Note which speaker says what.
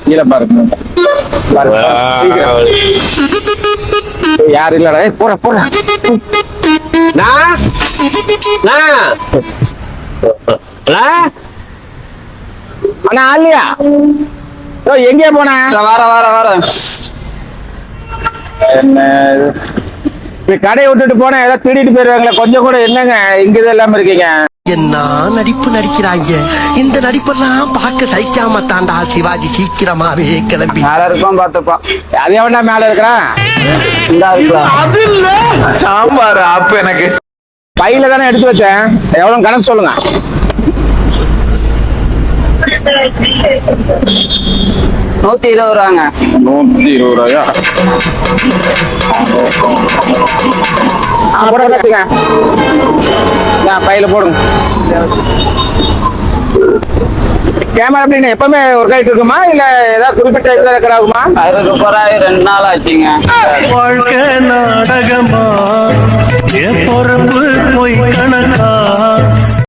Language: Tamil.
Speaker 1: கீழே பாருங்க. யாரு இல்லடா, போற போற. அண்ணா ஆலியா எங்கே போன?
Speaker 2: வர வர வர
Speaker 1: என்ன கடையை விட்டுட்டு போன ஏதாவது திருடிட்டு போயிருவாங்களே, கொஞ்சம் கூட என்னங்க இங்கதான் இல்லாம இருக்கீங்க?
Speaker 3: என்ன நடிப்பு நடிக்கிறாங்க, இந்த நடிப்பெல்லாம் பார்க்க சகிக்காம தாண்டா சிவாஜி சீக்கிரமாவே கிளம்பி
Speaker 1: மேல இருக்கும் பாத்துப்போம். அது எவன்டா மேல இருக்கிறான்?
Speaker 4: சாம்பார் அப்ப எனக்கு
Speaker 1: பையில தானே எடுத்து வச்சேன், எவ்வளவு கணக்கு சொல்லுங்க.
Speaker 2: ₹120.
Speaker 1: 120 பையில போடுங்க. கேமரா அப்படின்னு எப்பவுமே ஒர்க் ஆயிட்டு இருக்குமா, இல்ல ஏதாவது குறிப்பிட்ட இடத்துல ரெக்கார்ட் ஆகுமா?
Speaker 2: அது ரிப்பேராகி 2 நாள் ஆச்சுங்க.
Speaker 5: வாழ்க்கை நாடகமா என் பொறுப்பு